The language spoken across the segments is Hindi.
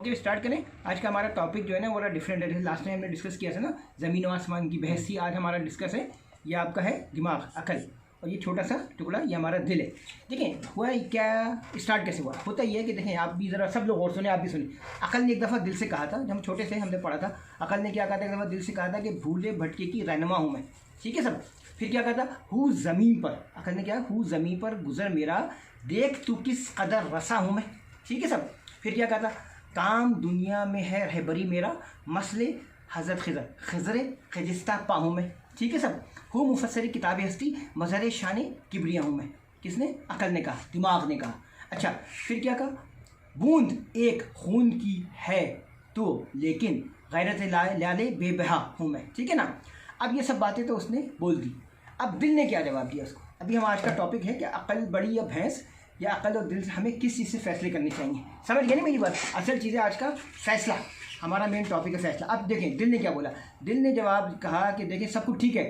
ओके, स्टार्ट करें। आज का हमारा टॉपिक जो है ना वो डिफरेंट है। लास्ट टाइम हमने डिस्कस किया था ना ज़मीन और आसमान की बहस थी। आज हमारा डिस्कस है ये आपका है दिमाग, अकल, और ये छोटा सा टुकड़ा ये हमारा दिल है। देखें हुआ क्या, स्टार्ट कैसे हुआ। होता ये है कि देखें आप भी ज़रा सब लोग और सुने, आप भी सुने। अकल ने एक दफ़ा दिल से कहा था, जब हम छोटे थे हमने पढ़ा था। अकल ने क्या कहा था, एक दफ़ा दिल से कहा था कि भूले भटके की रहनुमा हूँ मैं। ठीक है सब। फिर क्या कहा था, हूँ ज़मीन पर। अकल ने क्या, हूँ ज़मीन पर गुज़र मेरा, देख तू किस कदर रसा हूँ मैं। ठीक है सब। फिर क्या कहा था, काम दुनिया में है रहबरी मेरा, मसले हज़रत खिज़र खजिस्ता पाहूँ मैं। ठीक है सब। हूँ मुफस्सरी किताब हस्ती, मज़हर शान किबरिया हूँ मैं। किसने, अकल ने कहा, दिमाग ने कहा। अच्छा फिर क्या कहा, बूंद एक खून की है तो लेकिन गैरत लाले बेबहा हूँ मैं। ठीक है ना। अब ये सब बातें तो उसने बोल दी। अब दिल ने क्या जवाब दिया उसको। अभी हम आज का टॉपिक है कि अकल बड़ी या भैंस, या अकल और दिल से हमें किस चीज़ से फैसले करने चाहिए। समझ गए ना मेरी बात। असल चीज़ है आज का फैसला, हमारा मेन टॉपिक है फैसला। अब देखें दिल ने क्या बोला। दिल ने जवाब कहा कि देखें सब कुछ ठीक है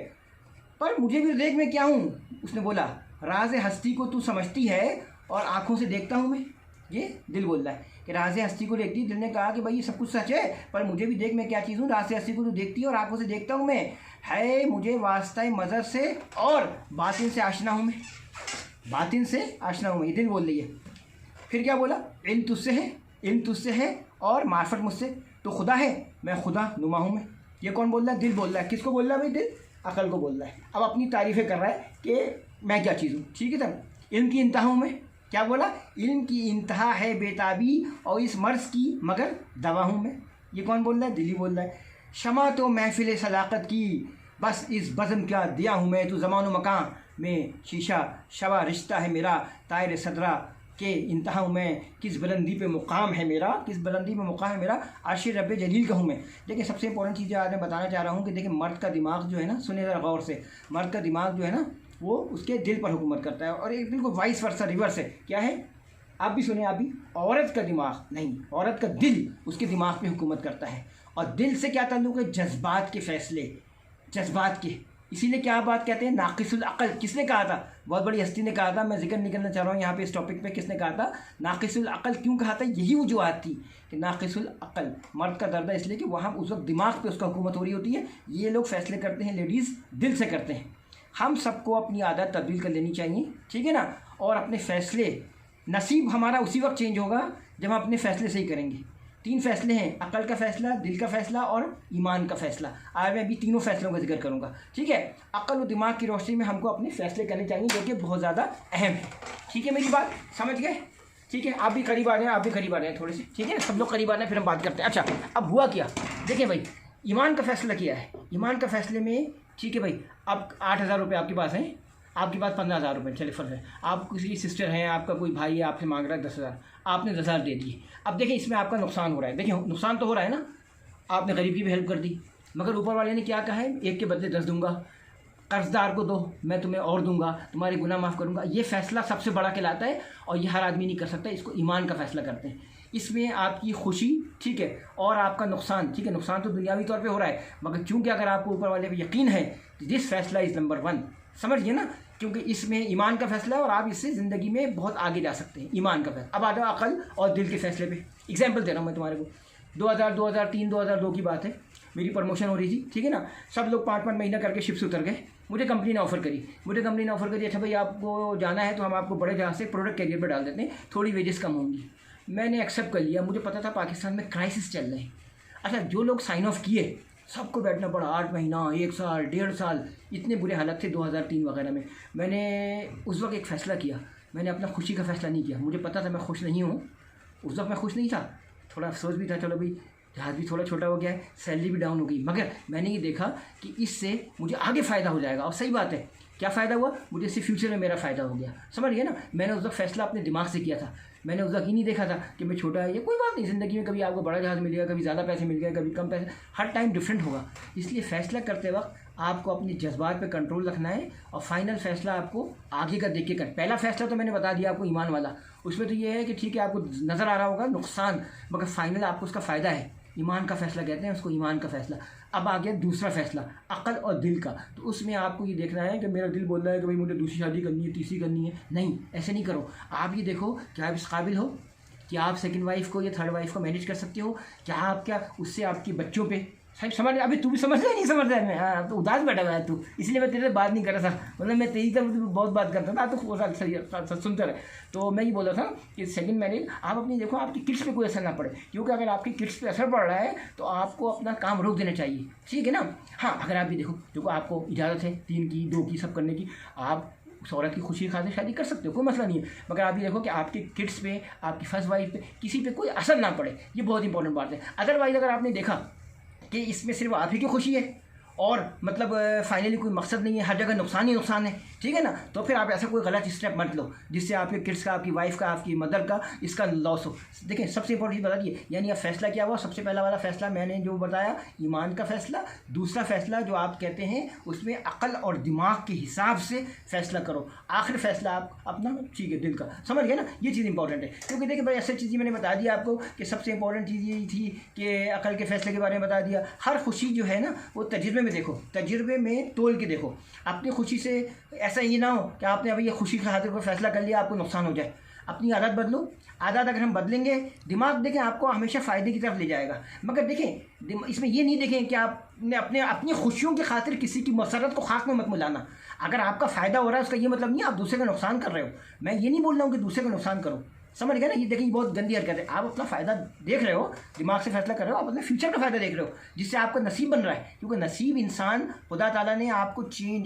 पर मुझे भी देख मैं क्या हूँ। उसने बोला, राज हस्ती को तू समझती है और आँखों से देखता हूँ मैं। ये दिल बोल रहा है कि राज हस्ती को देखती। दिल ने कहा कि भाई ये सब कुछ सच है पर मुझे भी देख मैं क्या चीज़ हूँ। राज हस्ती को तू देखती है और आँखों से देखता हूँ मैं, है मुझे वास्ता मज़र से और बातिन से आशना हूँ मैं। बातिन से आशना हूँ मैं, ये दिल बोल रही है। फिर क्या बोला, इल्म तुझसे है, इल्म तुझसे है और मार्फत मुझसे, तो खुदा है मैं खुदा नुमा हूँ मैं। ये कौन बोल रहा है, दिल बोल रहा है। किसको बोल रहा है भाई, दिल अकल को बोल रहा है। अब अपनी तारीफ़ें कर रहा है कि मैं क्या चीज़ हूँ। ठीक है तब। इल्म की इंतहा हूँ मैं। क्या बोला, इल्म की इंतहा है बेताबी और इस मर्ज़ की मगर दवा हूँ मैं। ये कौन बोल रहा है, दिल ही बोल रहा है। शमा तो महफिल सदाकत की बस इस बज़म क्या दिया हूँ मैं, तो ज़मान मकान में शीशा शवा रिश्ता है मेरा, तायर सदरा के इंतहा हूँ मैं, किस बुलंदी पे मुकाम है मेरा, किस बुलंदी पे मुकाम है मेरा, आशिर रब जलील का हूँ मैं। देखिए सबसे इंपॉर्टेंट चीज़ आज मैं बताना चाह रहा हूँ कि देखिए मर्द का दिमाग जो है ना, सुने ज़रा गौर से, मर्द का दिमाग जो है ना वो उसके दिल पर हुकूमत करता है और एक बिल्कुल वाइस वर्सा रिवर्स है। क्या है, आप भी सुने, आप भी। औरत का दिमाग नहीं, औरत का दिल उसके दिमाग पे हुकूमत करता है। और दिल से क्या ताल्लुक़ है, जज्बात के फैसले, जज्बात के। इसीलिए क्या बात कहते हैं, नाकिसुल अक़ल। किसने कहा था, बहुत बड़ी हस्ती ने कहा था। मैं जिक्र नहीं करना चाह रहा हूँ यहाँ पे इस टॉपिक पे। किसने कहा था, नाकिसुल अक़ल। क्यों कहा था, यही वजूहत थी कि नाकिसुल अक़ल मर्द का दर्द है, इसलिए कि वहाँ उस वक्त दिमाग पे उसका हुकूमत हो रही होती है। ये लोग फैसले करते हैं, लेडीज़ दिल से करते हैं। हम सबको अपनी आदत तब्दील कर लेनी चाहिए। ठीक है ना। और अपने फैसले, नसीब हमारा उसी वक्त चेंज होगा जब हम अपने फैसले सही करेंगे। 3 फैसले हैं, अकल का फैसला, दिल का फैसला और ईमान का फैसला। आज मैं अभी तीनों फैसलों का जिक्र करूंगा। ठीक है। अकल और दिमाग की रोशनी में हमको अपने फैसले करने चाहिए जो कि बहुत ज़्यादा अहम है। ठीक है, मेरी बात समझ गए। ठीक है, आप भी करीब आ जाएँ, आप भी करीब आ जाएँ थोड़े से। ठीक है, सब लोग करीब आ जाएँ फिर हम बात करते हैं। अच्छा अब हुआ क्या, देखिए भाई ईमान का फैसला किया है। ईमान का फैसले में ठीक है भाई, अब 8,000 रुपये आपके पास हैं, आपके पास 15,000 रुपये, चले फर्ज है आप किसी सिस्टर हैं, आपका कोई भाई है, आपसे मांग रहा है 10,000, आपने 10,000 दे दिए। अब देखिए इसमें आपका नुकसान हो रहा है। देखिए नुकसान तो हो रहा है ना, आपने गरीब की भी हेल्प कर दी, मगर ऊपर वाले ने क्या कहा है, एक के बदले 10 दूंगा, कर्जदार को दो, मैं तुम्हें और दूंगा, तुम्हारे गुनाह माफ़ करूंगा। ये फैसला सबसे बड़ा कहलाता है और ये हर आदमी नहीं कर सकता। इसको ईमान का फैसला करते हैं। इसमें आपकी खुशी ठीक है और आपका नुकसान ठीक है। नुकसान तो दुनियावी तौर पे हो रहा है, मगर चूंकि अगर आपको ऊपर वाले पे यकीन है, दिस फैसला इज़ नंबर 1। समझिए ना, क्योंकि इसमें ईमान का फैसला है और आप इससे ज़िंदगी में बहुत आगे जा सकते हैं। ईमान का फैसला। अब आ जाओ अकल और दिल के फैसले पे। एग्जाम्पल दे रहा हूँ मैं तुम्हारे को। 2003 2002 की बात है, मेरी प्रमोशन हो रही थी। ठीक है ना। सब लोग 5-5 महीना करके शिप से उतर गए। मुझे कंपनी ने ऑफ़र करी, अच्छा भाई आपको जाना है तो हम आपको बड़े जहाज़ से प्रोडक्ट कैरियर पर डाल देते हैं, थोड़ी वेजेस कम होंगी। मैंने एक्सेप्ट कर लिया। मुझे पता था पाकिस्तान में क्राइसिस चल रहे हैं। अच्छा जो लोग साइन ऑफ किए सबको बैठना पड़ा 8 महीना, 1 साल, 1.5 साल, इतने बुरे हालत थे 2003 वगैरह में। मैंने उस वक्त एक फ़ैसला किया, मैंने अपना खुशी का फ़ैसला नहीं किया। मुझे पता था मैं खुश नहीं हूँ, उस वक्त मैं खुश नहीं था, थोड़ा अफसोस भी था, चलो भाई जहाज़ भी थोड़ा छोटा हो गया है, सैलरी भी डाउन हो गई, मगर मैंने ये देखा कि इससे मुझे आगे फ़ायदा हो जाएगा। और सही बात है, क्या फ़ायदा हुआ मुझे, इससे फ्यूचर में मेरा फ़ायदा हो गया। समझ गए ना। मैंने उस वक्त फ़ैसला अपने दिमाग से किया था। मैंने उस वक्त ही नहीं देखा था कि मैं छोटा है, ये कोई बात नहीं, ज़िंदगी में कभी आपको बड़ा जहाज़ मिलेगा, कभी ज़्यादा पैसे मिल गए, कभी कम पैसे, हर टाइम डिफरेंट होगा। इसलिए फ़ैसला करते वक्त आपको अपने जज्बात पे कंट्रोल रखना है और फाइनल फ़ैसला आपको आगे का देख के कर। पहला फ़ैसला तो मैंने बता दिया आपको ईमान वाला, उसमें तो ये है कि ठीक है आपको नज़र आ रहा होगा नुकसान, मगर फाइनल आपको उसका फ़ायदा है। ईमान का फ़ैसला कहते हैं उसको, ईमान का फ़ैसला। अब आ गया दूसरा फ़ैसला अक़ल और दिल का। तो उसमें आपको ये देखना है कि मेरा दिल बोल रहा है कि भाई मुझे दूसरी शादी करनी है, तीसरी करनी है। नहीं, ऐसे नहीं करो। आप ये देखो कि आप इस काबिल हो, क्या आप सेकंड वाइफ को या थर्ड वाइफ को मैनेज कर सकते हो? क्या आप क्या उससे आपके बच्चों पे साहब समझ, अभी तू भी समझ रहा है नहीं समझ रहा है? मैं हाँ तो उदास बैठा हुआ है तू, इसलिए मैं तेरे से बात नहीं कर रहा था, मतलब मैं तेरी तरफ बहुत बात करता था तो सही सुनता रहे। तो मैं ये बोल रहा था कि सेकंड मैरिज आप अपनी देखो आपकी किड्स पे कोई असर ना पड़े, क्योंकि अगर आपकी किड्स पे असर पड़ रहा है तो आपको अपना काम रोक देना चाहिए, ठीक है ना। हाँ अगर आप भी देखो आपको इजाज़त है 3 की 2 की सब करने की, आप उस औरत की खुशी खातिर शादी कर सकते हो, कोई मसला नहीं है, मगर आप ये देखो कि आपके किड्स पे, आपकी फर्स्ट वाइफ पे, किसी पे कोई असर ना पड़े, ये बहुत इंपॉर्टेंट बात है। अदरवाइज़ अगर आपने देखा कि इसमें सिर्फ आप ही की खुशी है और मतलब फाइनली कोई मकसद नहीं है, हर जगह नुकसान ही नुकसान है, ठीक है ना, तो फिर आप ऐसा कोई गलत स्टेप मत लो जिससे आपके किड्स का, आपकी वाइफ का, आपकी मदर का इसका लॉस हो। देखिए सबसे इंपॉर्टेंट चीज़ बता दी, यानी अब फैसला क्या हुआ, सबसे पहला वाला फैसला मैंने जो बताया ईमान का फैसला, दूसरा फैसला जो आप कहते हैं उसमें अक्ल और दिमाग के हिसाब से फैसला करो, आखिर फैसला आप अपना ठीक है दिल का, समझ गए ना, ये चीज़ इंपॉर्टेंट है। क्योंकि देखिए भाई ऐसी चीज़ें मैंने बता दिया आपको कि सबसे इंपॉर्टेंट चीज़ यही थी कि अकल के फैसले के बारे में बता दिया। हर खुशी जो है ना वो तजुर्बे में देखो, तजुर्बे में तोल के देखो, अपनी खुशी से ऐसा ये ना हो कि आपने अभी ये खुशी के खातिर कोई फैसला कर लिया आपको नुकसान हो जाए। अपनी आदत बदलो, आदत अगर हम बदलेंगे, दिमाग देखें आपको हमेशा फ़ायदे की तरफ ले जाएगा, मगर देखें इसमें ये नहीं देखें कि आपने अपनी खुशियों की खातिर किसी की मसरत को खाक में मत मिलाना। अगर आपका फ़ायदा हो रहा है उसका ये मतलब नहीं आप दूसरे का नुकसान कर रहे हो, मैं ये नहीं बोल रहा हूँ कि दूसरे का नुकसान करो, समझ गए ना। ये देखिए बहुत गंदी हरकत है, आप अपना फ़ायदा देख रहे हो, दिमाग से फैसला कर रहे हो, आप अपने फ्यूचर का फ़ायदा देख रहे हो जिससे आपका नसीब बन रहा है, क्योंकि नसीब इंसान खुदा ताला ने आपको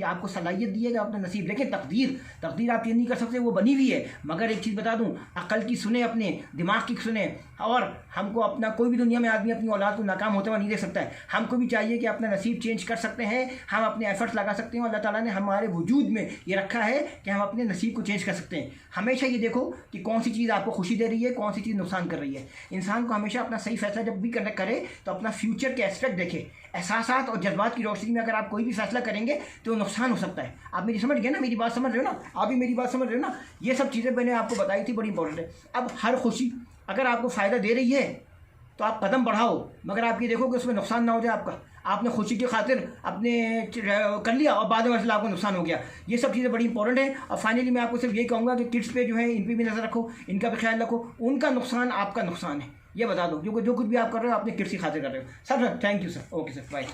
आपको सलाहियत दी है कि अपना नसीब, लेकिन तकदीर आप चेंज नहीं कर सकते, वो बनी हुई है। मगर एक चीज़ बता दूँ, अकल की सुने, अपने दिमाग की सुने, और हमको अपना कोई भी दुनिया में आदमी अपनी औलाद को नाकाम होते हुए नहीं देख सकता है, हमको भी चाहिए कि अपना नसीब चेंज कर सकते हैं, हम अपने एफर्ट्स लगा सकते हैं। अल्लाह ताला ने हमारे वजूद में ये रखा है कि हम अपने नसीब को चेंज कर सकते हैं। हमेशा ये देखो कि कौन सी चीज़ आपको खुशी दे रही है, कौन सी चीज़ नुकसान कर रही है। इंसान को हमेशा अपना सही फैसला जब भी करे तो अपना फ्यूचर के एस्पेक्ट देखे, एहसासात और जज्बात की रोशनी में अगर आप कोई भी फैसला करेंगे तो नुकसान हो सकता है। आप मेरी समझ गए ना, मेरी बात समझ रहे हो ना, आप भी मेरी बात समझ रहे हो ना। ये सब चीज़ें मैंने आपको बताई थी, बड़ी इंपॉर्टेंट है। अब हर खुशी अगर आपको फ़ायदा दे रही है तो आप कदम बढ़ाओ, मगर आप ये देखो कि उसमें नुकसान ना हो जाए आपका, आपने खुशी की खातिर अपने कर लिया और बाद में मसला आपको नुकसान हो गया। ये सब चीज़ें बड़ी इंपॉर्टेंट है। और फाइनली मैं आपको सिर्फ यही कहूँगा कि किड्स पे जो है इन पर भी नज़र रखो, इनका भी ख्याल रखो, उनका नुकसान आपका नुकसान है, ये बता दो, क्योंकि जो कुछ भी आप कर रहे हो अपने किड्स की खातिर कर रहे हो। Sir thank you sir, okay sir, bye.